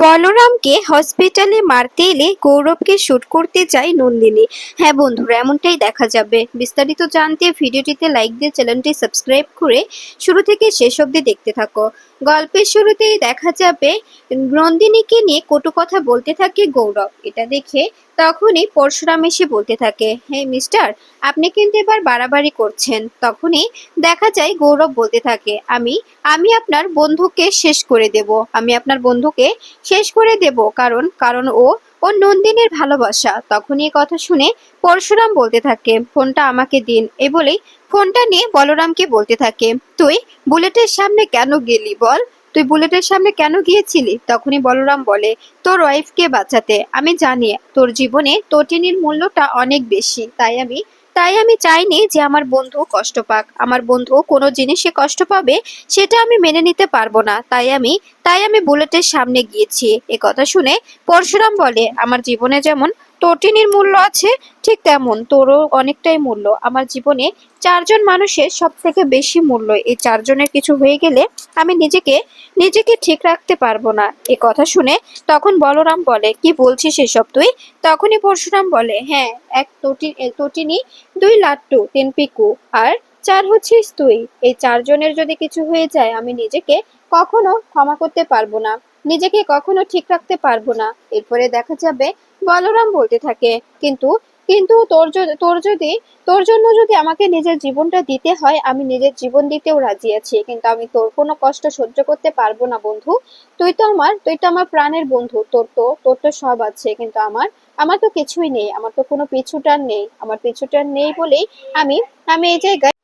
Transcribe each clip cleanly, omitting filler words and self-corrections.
বলরামকে হসপিটালে মারতে এলে গৌরবকে শুট করতে চায় নন্দিনী। হ্যাঁ বন্ধুরা, এমনটাই দেখা যাবে। বিস্তারিত জানতে ভিডিওটিতে লাইক দিয়ে চ্যানেলটি সাবস্ক্রাইব করে শুরু থেকে শেষ অবধি দেখতে থাকো। গল্পের শুরুতেই দেখা যাবে নন্দিনীকে নিয়ে কটু কথা বলতে থাকে গৌরব। এটা দেখে তখনই পরশুরাম এসে বলতে থাকে, হ্যাঁ মিস্টার, আপনি কিন্তু এবার বাড়াবাড়ি করছেন। তখনই দেখা যায় গৌরব বলতে থাকে, আমি আমি আপনার বন্ধুকে শেষ করে দেব, আমি আপনার বন্ধুকে শেষ করে দেব, কারণ কারণ ও ও নন্দিনীর ভালোবাসা। তখনই এই কথা শুনে পরশুরাম বলতে থাকে, ফোনটা আমাকে দিন। এ বলেই ফোনটা নিয়ে বলরামকে বলতে থাকে, তুই বুলেটের সামনে কেন গেলি বল, তুই বুলেটের সামনে কেন গিয়েছিলি? তখনই বলরাম বলে, তোর ওয়াইফকে বাঁচাতে। আমি জানি তোর জীবনে তটিনীর মূল্যটা অনেক বেশি, তাই আমি চাইনি যে আমার বন্ধু কষ্ট পাক। আমার বন্ধু কোনো জিনিসে কষ্ট পাবে সেটা আমি মেনে নিতে পারবো না। তাই আমি বুলেটের সামনে গিয়েছি। এ কথা শুনে পরশুরাম বলে, আমার জীবনে যেমন তটিনীর মূল্য আছে, ঠিক তেমন তোরও অনেকটাই মূল্য। আমার জীবনে চারজন মানুষের সব থেকে বেশি মূল্য। এই চারজনের কিছু হয়ে গেলে আমি নিজেকে নিজেকে ঠিক রাখতে পারবো না। এ কথা শুনে তখন বলরাম বলে, কি বলছিস এসব তুই? তখনই পরশুরাম বলে, হ্যাঁ, এক তটিনী, দুই লাট্টু, তিন পিকু, আর চার হচ্ছিস তুই। এই চারজনের যদি কিছু হয়ে যায় আমি নিজেকে কখনো ক্ষমা করতে পারবো না, নিজেকে কখনো ঠিক রাখতে পারবো না। এরপরে দেখা যাবে বলরাম বলতে থাকে, কিন্তু কিন্তু তোর জন্য যদি আমাকে নিজের জীবনটা দিতে হয়, আমি নিজের জীবন দিতেও রাজি আছি, কিন্তু আমি তোর কোনো কষ্ট সহ্য করতে পারবো না বন্ধু। তুই তো আমার প্রাণের বন্ধু। তোর তো সব আছে, কিন্তু আমার আমার তো কিছুই নেই। আমার তো কোনো পিছুটান নেই। আমার পিছুটান নেই বলেই আমি আমি এই জায়গায়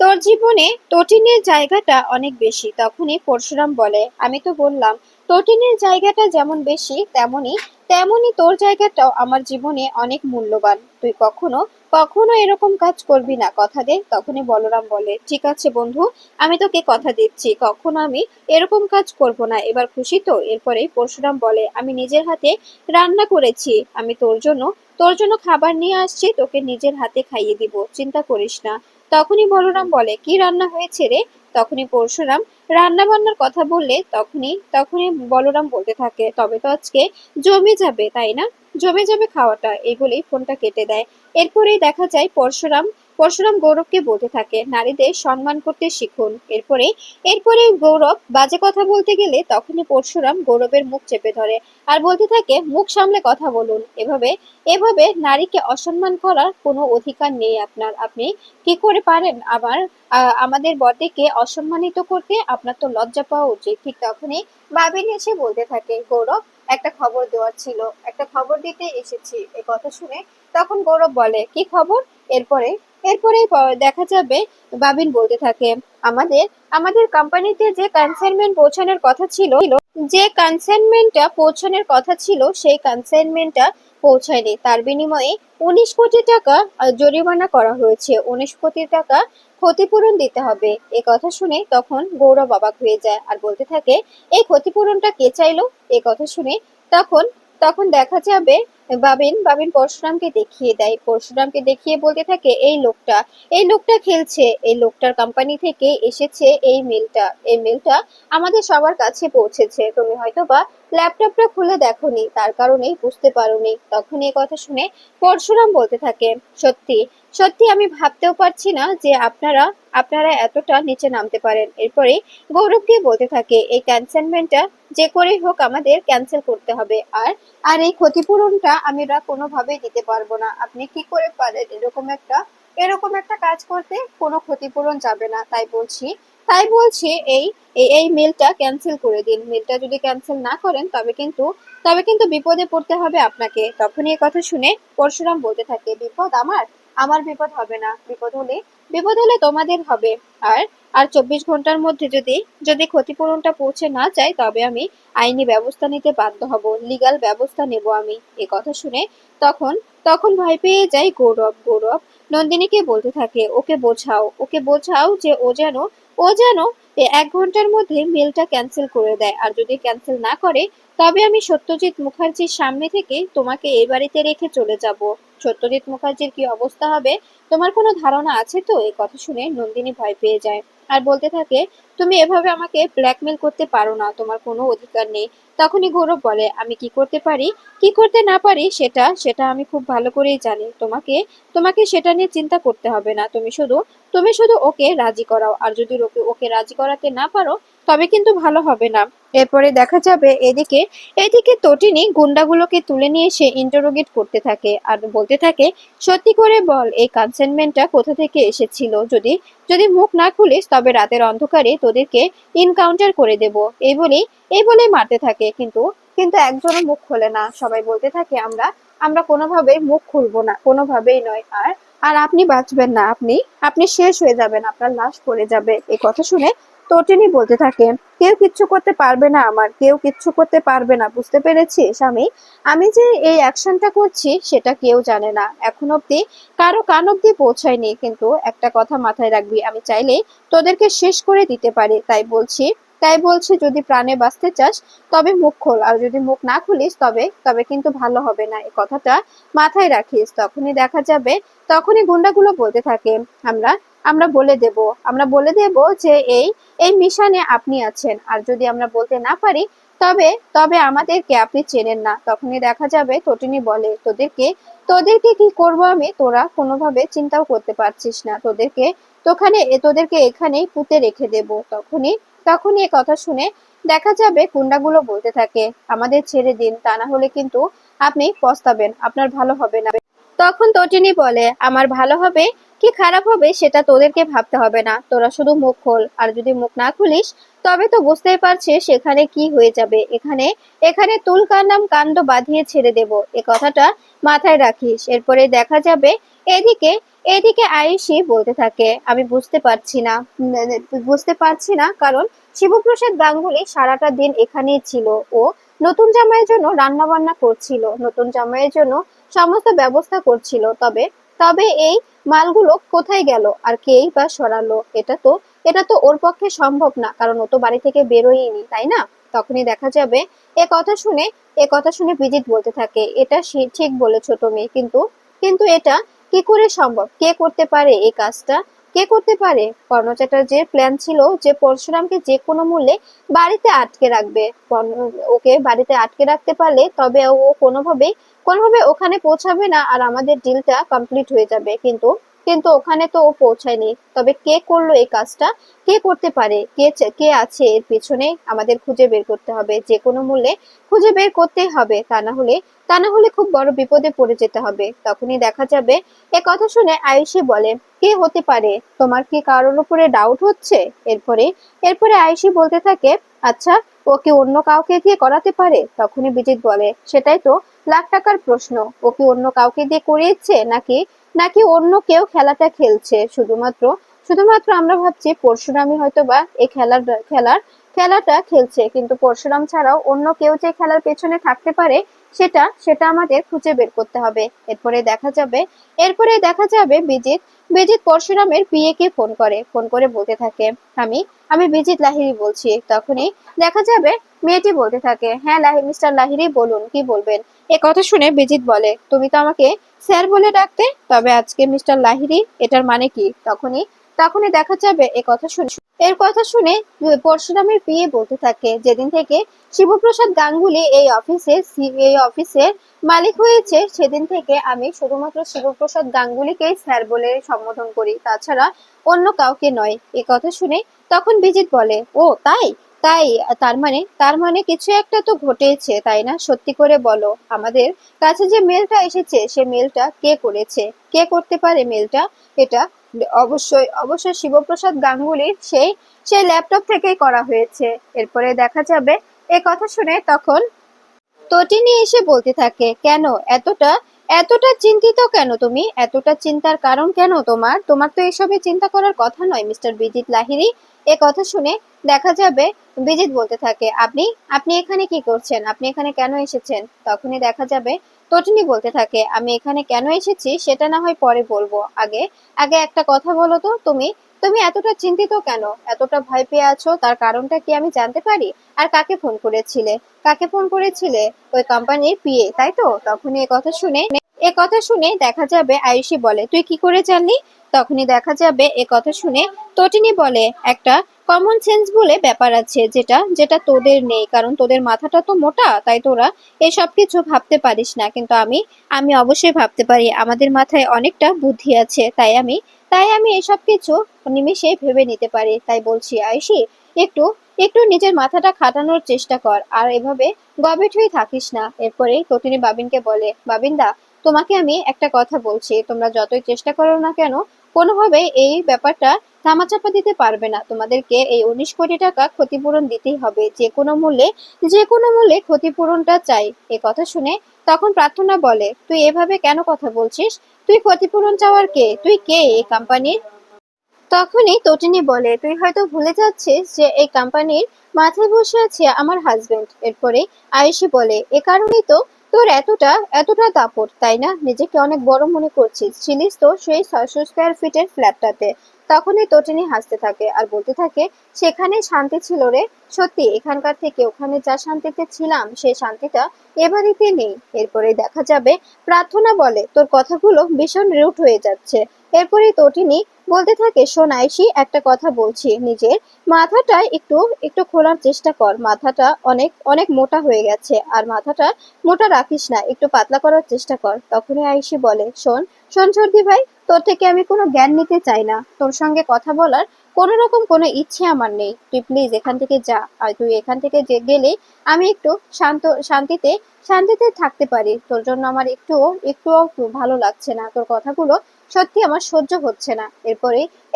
তোর জীবনে তটিনের জায়গাটা অনেক বেশি। তখনই পরশুরাম বলে, আমি তো বললাম তটিনের জায়গাটা যেমন বেশি, তেমনি তেমনি তোর জায়গাটাও আমার জীবনে অনেক মূল্যবান। তুই কখনো কখনো এরকম কাজ করবি না, কথা দে। তখনই বলরাম বলে, ঠিক আছে বন্ধু, আমি তোকে কথা দিচ্ছি, কখনো আমি এরকম কাজ করব না। এবার খুশি তো? এরপরে পরশুরাম বলে, আমি নিজের হাতে রান্না করেছি, আমি তোর জন্য খাবার নিয়ে আসছি, তোকে নিজের হাতে খাইয়ে দিব, চিন্তা করিস না। তখনই বলরাম বলে, কি রান্না হয়েছে রে? তখনই পরশুরাম রান্না বান্নার কথা বললে তখনই বলরাম বলতে থাকে, তবে তো আজকে জমে যাবে তাই না, জমে যাবে খাওয়াটা। এগুলোই ফোনটা কেটে দেয়। এরপরেই দেখা যায় পরশুরাম গৌরবকে বলতে থাকে, নারীদের সম্মান করতে শিখুন। এরপরে গৌরব বাজে কথা বলতে গেলে তখনই পরশুরাম গৌরবের মুখ চেপে ধরে আর বলতে থাকে, মুখ সামলে কথা বলুন। এভাবে এভাবে নারীকে অসম্মান করার কোনো অধিকার নেই আপনার। আপনি কি করে পারেন আমাদের বডিকে অসম্মানিত করতে? আপনার তো লজ্জা পাওয়া উচিত। ঠিক তখনই বাবিনী এসে বলতে থাকে, গৌরব, একটা খবর দেওয়ার ছিল, একটা খবর দিতে এসেছি। এ কথা শুনে তখন গৌরব বলে, কি খবর? এরপরে এরপরে দেখা যাবে বাবিন বলতে থাকে, আমাদের আমাদের কোম্পানিতে যে কনসাইনমেন্টটা পৌঁছানোর কথা ছিল সেই কনসাইনমেন্টটা পৌঁছায়নি। তার বিনিময়ে 19 কোটি টাকা জরিমানা করা হয়েছে। 19 কোটি টাকা ক্ষতিপূরণ দিতে হবে। এ কথা শুনে তখন গৌরব অবাক হয়ে যায় আর বলতে থাকে, এই ক্ষতিপূরণটা কে চাইলো? এ কথা শুনে তখন তখন দেখা যাবে বাবিন পরশুরামকে দেখিয়ে দেয়। পরশুরামকে দেখিয়ে বলতে থাকে, এই লোকটা খেলছে, এই লোকটার কোম্পানি থেকে এসেছে এই মেলটা আমাদের সবার কাছে পৌঁছেছে। তুমি হয়তো বা ল্যাপটপটা খুলে দেখোনি, তার কারণেই বুঝতে পারোনি। তখন এই কথা শুনে পরশুরাম বলতে থাকে, সত্যি সত্যি আমি ভাবতেও পারছি না যে আপনারা এতটা নিচে নামতে পারেন। এরপরে গৌরবকে বলতে থাকে, এই ক্যান্সেলমেন্টটা যে করেই হোক আমাদের ক্যান্সেল করতে হবে। আর আর এই ক্ষতিপূরণটা আমরা কোনোভাবেই দিতে পারবো না। আপনি কি করে পারেন এরকম একটা কাজ করতে? কোনো ক্ষতিপূরণ যাবে না। তাই বলছি এই মেলটা ক্যান্সেল করে দিন। মেলটা যদি ক্যান্সেল না করেন তবে কিন্তু বিপদে পড়তে হবে আপনাকে। তখনই এই কথা শুনে পরশুরাম বলতে থাকে, বিপদ আমার? আমার বিপদ হবে না। বিপদ হলে তোমাদের হবে। আর আর 24 ঘন্টার মধ্যে যদি যদি ক্ষতিপূরণটা পৌঁছে না যায়, তবে আমি আইনি ব্যবস্থা নিতে বাধ্য হব, লিগ্যাল ব্যবস্থা নেব আমি। এ কথা শুনে তখন তখন ভয় পেয়ে যায় গৌরব নন্দিনীকে বলতে থাকে, ওকে বোঝাও যে ও যেন 1 ঘন্টার মধ্যে মেলটা ক্যান্সেল করে দেয়। আর যদি ক্যান্সেল না করে, তবে আমি সত্যজিৎ মুখার্জির সামনে থেকে তোমাকে এই বাড়িতে রেখে চলে যাব। সত্যজিৎ মুখার্জির কি অবস্থা হবে তোমার কোনো ধারণা আছে তো? এই কথা শুনে নন্দিনী ভয় পেয়ে যায় আর বলতে থাকে, তুমি এভাবে আমাকে ব্ল্যাকমেল করতে পারো না, তোমার কোনো অধিকার নেই। তখনই গৌরব বলে, আমি কি করতে পারি কি করতে না পারি সেটা সেটা আমি খুব ভালো করেই জানি। তোমাকে তোমাকে সেটা নিয়ে চিন্তা করতে হবে না। তুমি শুধু ওকে রাজি করাও, আর যদি ওকে ওকে রাজি করাতে না পারো তবে কিন্তু ভালো হবে না। এরপরে দেখা যাবে এদিকে এদিকে তটিনী গুন্ডাগুলোকে তুলে নিয়ে এসে ইন্টারোগেট করতে থাকে আর বলতে থাকে, সত্যি করে বল এই কনসাইনমেন্টটা কোথা থেকে এসেছিল। যদি যদি মুখ না খুলিস তবে রাতের অন্ধকারে তোদেরকে ইনকাউন্টার করে দেব। এই বলেই মারতে থাকে, কিন্তু কিন্তু একজনও মুখ খোলে না। সবাই বলতে থাকে, আমরা আমরা কোনোভাবেই মুখ খুলবো না, কোনোভাবেই নয়। আর আর আপনি বাঁচবেন না, আপনি আপনি শেষ হয়ে যাবেন, আপনার লাশ পড়ে যাবে। এই কথা শুনে তটিনী বলতে থাকে, কেউ কিচ্ছু করতে পারবে না, আমার কেউ কিচ্ছু করতে পারবে না, বুঝতে পেরেছিস? আমি যে এই অ্যাকশনটা করছি সেটা কেউ জানে না, এখন অব্দি কারো কান অব্দি পৌঁছায়নি। কিন্তু একটা কথা মাথায় রাখবি, আমি চাইলে তোদেরকে শেষ করে দিতে পারি। তাই বলছি যদি প্রাণে বাঁচতে চাস তবে মুখ খোল, আর যদি মুখ না খুলিস তবে তবে কিন্তু ভালো হবে না। এই কথাটা মাথায় রাখিস। তখনই গুন্ডাগুলো বলতে থাকে, আমরা আমরা বলে দেব যে এই মিশনে আপনি আছেন, আর যদি আমরা বলতে না পারি তবে তবে আমাদেরকে আপনি চেনেন না। তখনই দেখা যাবে তটিনী বলে, তোদেরকে কি করব আমি, তোরা কোনোভাবে চিন্তাও করতে পারছিস না। তোদেরকে এখানেই পুঁতে রেখে দেব। তখনই এ কথা শুনে দেখা যাবে গুন্ডাগুলো বলতে থাকে, আমাদের ছেড়ে দিন, তা না হলে কিন্তু আপনি পস্তাবেন, আপনার ভালো হবে না। তখন তটিনী বলে, আমার ভালো হবে কি খারাপ হবে সেটা তোদেরকে ভাবতে হবে না, তোরা শুধু মুখ খোল। আর যদি মুখ না খুলিস তবে তো বুঝতেই পারছিস সেখানে কি হয়ে যাবে। এখানে এখানে তুল কান্নাম কাণ্ড বাঁধিয়ে ছেড়ে দেব, এ কথাটা মাথায় রাখিস। এরপরে দেখা যাবে এদিকে এদিকে আয়ুষী বলতে থাকে, আমি বুঝতে পারছি না কারণ শিবপ্রসাদ গাঙ্গুলি সারাটা দিন এখানেই ছিল। ও নতুন জামাইয়ের জন্য রান্না বান্না করছিল, নতুন জামাইয়ের জন্য সমস্ত ব্যবস্থা করছিল। তবে তবে এই মালগুলো কোথায় গেল আর কেই বা সরালো? এটা তো ওর পক্ষে সম্ভব না, কারণ ও তো বাড়ি থেকে বেরোয়নি, তাই না? তখনই দেখা যাবে এ কথা শুনে এ কথা শুনে বিজিত বলতে থাকে, এটা ঠিক বলেছো তুমি, কিন্তু কিন্তু এটা কি করে সম্ভব? কে করতে পারে এই কাজটা? কে করতে পারে? কর্ণ চ্যাটার্জির প্ল্যান ছিল যে পরশুরামকে যে কোনো মূল্যে বাড়িতে আটকে রাখবে। ওকে বাড়িতে আটকে রাখতে পারলে তবে ও কোনোভাবে ওখানে পৌঁছাবে না, আর আমাদের ডিলটা কমপ্লিট হয়ে যাবে। কিন্তু কিন্তু ওখানে তো ও পৌঁছায়নি। তবে কে করলো এই কাজটা? কে করতে পারে? কে আছে এর পিছনে? আমাদের খুঁজে বের করতে হবে, যে কোনো মূল্যে খুঁজে বের করতেই হবে, তা না হলে খুব বড় বিপদে পড়ে যেতে হবে। তখনই দেখা যাবে এ কথা শুনে আয়ুষী বলে, কে হতে পারে? তোমার কি কারোর উপরে ডাউট হচ্ছে? এরপরে এরপরে আয়ুষী বলতে থাকে, আচ্ছা, ও কি অন্য কাউকে দিয়ে করাতে পারে? তখনই বিজিত বলে, সেটাই তো লাখ টাকার প্রশ্ন। ও কি অন্য কাউকে দিয়ে করিয়েছে, নাকি নাকি অন্য কেউ খেলাটা খেলছে? শুধুমাত্র শুধুমাত্র আমরা ভাবছি পরশুরামই হয়তো বা এই খেলাটা খেলছে, কিন্তু পরশুরাম ছাড়াও অন্য কেউ যে খেলার পেছনে থাকতে পারে সেটা সেটা আমাদের খুঁজে বের করতে হবে। এরপরে দেখা যাবে বিজিত বিজিত পরশুরামের পিএকে ফোন করে বলতে থাকে, আমি আমি বিজিত লাহিড়ী বলছি। তখনই দেখা যাবে মেয়েটি বলতে থাকে, হ্যাঁ মিস্টার লাহিড়ী, বলুন, কি বলবেন? এ কথা শুনে বিজিত বলে, তুমি তো আমাকে স্যার বলে ডাকতে, তবে আজকে মিস্টার লাহিড়ী, এটার মানে কি? তখনই দেখা যাবে এর কথা শুনে পরশুরামের পিএ বলতে থাকে, যেদিন থেকে শিবপ্রসাদ গাঙ্গুলি এই অফিসের মালিক হয়েছে সেদিন থেকে আমি শুধুমাত্র শিবপ্রসাদ গাঙ্গুলিকেই স্যার বলে সম্বোধন করি, তাছাড়া অন্য কাউকে নয়। এ কথা শুনে তখন বিজিত বলে, ও তাই তাই তার মানে কিছু একটা তো ঘটেছে, তাই না? সত্যি করে বলো, আমাদের কাছে যে মেলটা এসেছে সে মেলটা কে করেছে? কে করতে পারে মেলটা? এটা অবশ্যই শিবপ্রসাদ গাঙ্গুলির সেই ল্যাপটপ থেকেই করা হয়েছে। এরপরে দেখা যাবে এ কথা শুনে তখন তটিনী এসে বলতে থাকে, কেন এতটা এতটা চিন্তিত কেন তুমি? এতটা চিন্তার কারণ কেন তোমার? তোমার তো এসবে চিন্তা করার কথা নয়, মিস্টার বিজিত লাহিড়ী। এ কথা শুনে দেখা যাবে বিজিত বলতে থাকে, আপনি আপনি এখানে কি করছেন? আপনি এখানে কেন এসেছেন? তখনই দেখা যাবে তটিনী বলতে থাকে, আমি এখানে কেন এসেছি সেটা না হয় পরে বলবো, আগে আগে একটা কথা বলো তো, তুমি তুমি এতটা চিন্তিত কেন, এতটা ভয় পেয়ে আছো, তার কারণটা কি আমি জানতে পারি? আর কাকে ফোন করেছিলে? ওই কোম্পানির পিএ, তাই তো? তখনই এ কথা শুনে দেখা যাবে আয়ুষী বলে, তুই কি করে জানলি? তখনই দেখা যাবে এ কথা শুনে তটিনী বলে, একটা কমন সেন্স বলে ব্যাপার আছে, যেটা যেটা তোদের নেই, কারণ তোদের মাথাটা তো মোটা, তাই তোরা এসব কিছু ভাবতে পারিস না। কিন্তু আমি আমি অবশ্যই ভাবতে পারি, আমাদের মাথায় অনেকটা বুদ্ধি আছে, তাই আমি এসব কিছু নিমেষে ভেবে নিতে পারি। তাই বলছি আয়ুষি, একটু একটু নিজের মাথাটা খাটানোর চেষ্টা কর, আর এভাবে গবেট হয়ে থাকিস না। এরপরেই তটিনী বাবিনকে বলে, বাবিনদা, তোমাকে আমি একটা কথা বলছি, তোমরা যতই চেষ্টা করো না কেন, কোনোভাবে এই ব্যাপারটা ধামাচাপা দিতে পারবে না। তোমাদেরকে এই 19 কোটি টাকা ক্ষতিপূরণ দিতেই হবে, যে কোনো মূল্যে ক্ষতিপূরণটা চাই। এ কথা শুনে তখন প্রার্থনা বলে, তুই এভাবে কেন কথা বলছিস? তুই ক্ষতিপূরণ চাওয়ার কে? তুই কে এই কোম্পানির? তখনই তটিনী বলে, তুই হয়তো ভুলে যাচ্ছিস যে এই কোম্পানির মাথায় বসে আছে আমার হাজবেন্ড। এরপরে আয়ুষী বলে, এ কারণেই তো তোর এতটা এতটা দাপট, তাই না? নিজেকে অনেক বড় মনে করছিস, ছিলিস তো সেই 600 স্কোয়ার ফিটের ফ্ল্যাটটাতে। তখনই তটিনী হাসতে থাকে আর বলতে থাকে, সেখানে শান্তি ছিল রে। সত্যি এখানকার থেকে ওখানে যা শান্তিতে ছিলাম, সেই শান্তিটা এ বাড়িতে নেই। এরপরে দেখা যাবে প্রার্থনা বলে, তোর কথাগুলো ভীষণ রুট হয়ে যাচ্ছে। এরপরে তটিনী বলতে থাকে, শোন আয়ুষী, একটা কথা বলছি, নিজের মাথাটা একটু একটু খোলার চেষ্টা কর। মাথাটা অনেক অনেক মোটা হয়ে গেছে, আর মাথাটা মোটা রাখিস না, একটু পাতলা করার চেষ্টা কর। তখনই আয়ুষী বলে, শোন শোন সর্দি ভাই, তোর থেকে আমি কোনো জ্ঞান নিতে চাই না, তোর সঙ্গে কথা বলার কোনো রকম কোনো ইচ্ছে আমার নেই। তুই প্লিজ এখান থেকে যা, আর তুই এখান থেকে যে গেলে আমি একটু শান্তিতে শান্তিতে থাকতে পারি। তোর জন্য আমার একটুও ভালো লাগছে না, তোর কথাগুলো সত্যি আমার সহ্য হচ্ছে না।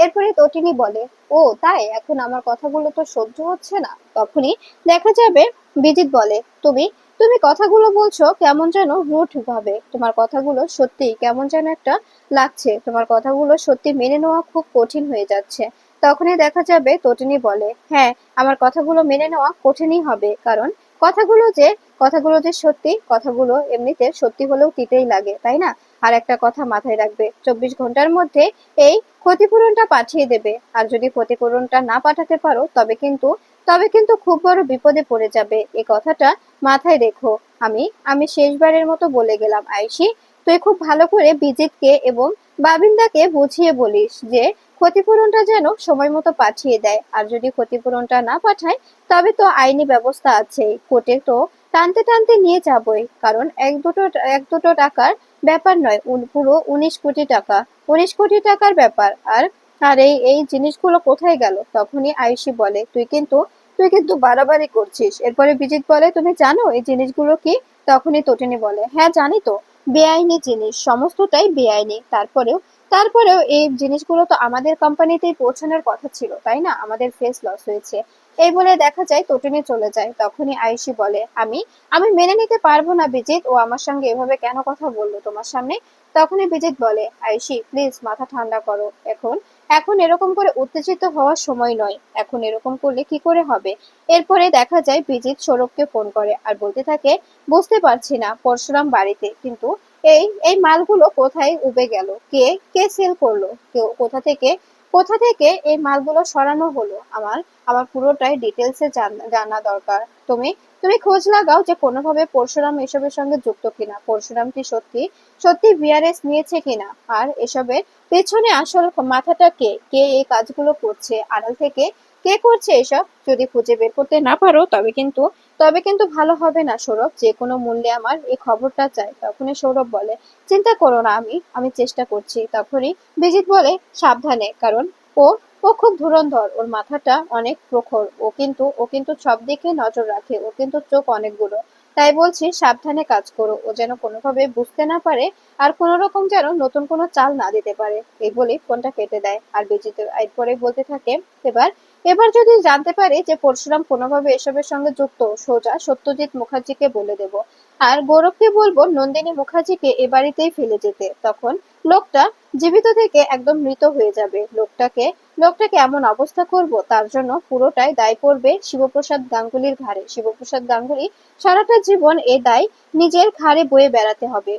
এরপরে তটিনী বলে, ও তাই, এখন আমার কথাগুলো তো সহ্য হচ্ছে না। তখনই দেখা যাবে বিজিত বলে, তুমি তুমি কথাগুলো বলছো কেমন যেন রুট ভাবে, তোমার কথাগুলো সত্যি কেমন যেন একটা লাগছে, তোমার কথাগুলো সত্যি মেনে নেওয়া খুব কঠিন হয়ে যাচ্ছে। তখনই দেখা যাবে তটিনী বলে, হ্যাঁ, আমার কথাগুলো মেনে নেওয়া কঠিনই হবে, কারণ কথাগুলো যে কথাগুলো যে সত্যি, কথাগুলো এমনিতে সত্যি হলেও তিতেই লাগে, তাই না? আর একটা কথা মাথায় রাখবে, 24 ঘন্টার মধ্যে এই ক্ষতিপূরণটা পাঠিয়ে দেবে। আর যদি ক্ষতিপূরণটা না পাঠাতে পারো, তবে কিন্তু খুব বড় বিপদে পড়ে যাবে। এই কথাটা মাথায় রেখো। আমি শেষবারের মতো বলে গেলাম আয়ুষী, তুই খুব ভালো করে বিজিতকে এবং বাবিন্দাকে বুঝিয়ে বলিস যে ক্ষতিপূরণটা যেন সময় মতো পাঠিয়ে দেয়। আর যদি ক্ষতিপূরণটা না পাঠায়, তবে তো আইনি ব্যবস্থা আছে, কোর্টে তো টানতে টানতে নিয়ে যাবই, কারণ এক দুটো টাকার ব্যাপার নয়, পুরো 19 কোটি টাকা, 19 কোটি টাকার ব্যাপার। আর আর এই জিনিসগুলো কোথায় গেল? তখনই আয়ুষী বলে, তুই কিন্তু বাড়াবাড়ি করছিস। এরপরে বিজিত বলে, তুমি জানো এই জিনিসগুলো কি? তখনই তটিনী বলে, হ্যাঁ জানি তো, বেআইনি জিনিস, সমস্তটাই বেআইনি। তারপরেও এই জিনিসগুলো তো আমাদের কোম্পানিতেই পৌঁছানোর কথা ছিল, তাই না? আমাদের ফেস লস হয়েছে। এই বলে দেখা যায় তটিনী চলে যায়। তখনই আয়ুষী বলে, আমি আমি মেনে নিতে পারবো না বিজিত, ও আমার সঙ্গে এভাবে কেন কথা বললো তোমার সামনে? তখনই বিজিত বলে, আয়ুষী প্লিজ মাথা ঠান্ডা করো, এখন এখন এরকম করে উত্তেজিত হওয়ার সময় নয়, এখন এরকম করলে কি করে হবে? এরপরে দেখা যায় বিজিত সৌরভকে ফোন করে আর বলতে থাকে, বুঝতে পারছি না, পরশুরাম বাড়িতে, কিন্তু এই এই মালগুলো কোথায় উবে গেল? কে কে সেল করলো? কেউ কোথা থেকে এই মালগুলো সরানো হলো? আমার পুরোটাই ডিটেলসে জানা দরকার। তুমি তুমি খোঁজ লাগাও যে কোনোভাবে পরশুরাম এসবের সঙ্গে যুক্ত কিনা, পরশুরাম কি সত্যি সত্যি ভিআরএস নিয়েছে কিনা, আর এসবের পেছনে আসল মাথাটা কে, কে এই কাজগুলো করছে আড়াল থেকে, কে করছে এসব? যদি খুঁজে বের করতে না পারো, তবে কিন্তু ভালো হবে না সৌরভ, যে কোনো মূল্যে আমার এই খবরটা চাই। তখনই সৌরভ বলে, চিন্তা করো না, আমি চেষ্টা করছি। তখনই বিজিত বলে, সাবধানে, কারণ ও ও খুব ধুরন্ধর, ওর মাথাটা অনেক প্রখর, ও কিন্তু সব দিকে নজর রাখে, ও কিন্তু চোখ অনেকগুলো। তাই বলছি সাবধানে কাজ করো, ও যেন কোনোভাবে বুঝতে না পারে, আর কোনো রকম যেন নতুন কোনো চাল না দিতে পারে। এই বলে ফোনটা কেটে দেয়। আর বিজিত এরপরে বলতে থাকে, এবার এবার যদি জানতে পারি যে পরশুরাম কোনোভাবে এসবের সঙ্গে যুক্ত, সোজা সত্যজিৎ মুখার্জিকে বলে দেব, আর গৌরবকে বলবো নন্দিনী মুখার্জিকে এ বাড়িতেই ফেলে যেতে। তখন লোকটা জীবিত থেকে একদম মৃত হয়ে যাবে। লোকটাকে এমন অবস্থা করব, তার জন্য পুরোটাই দায় পড়বে শিবপ্রসাদ গাঙ্গুলির ঘাড়ে। শিবপ্রসাদ গাঙ্গুলি সারাটা জীবন এ দায় নিজের ঘাড়ে বয়ে বেড়াতে হবে।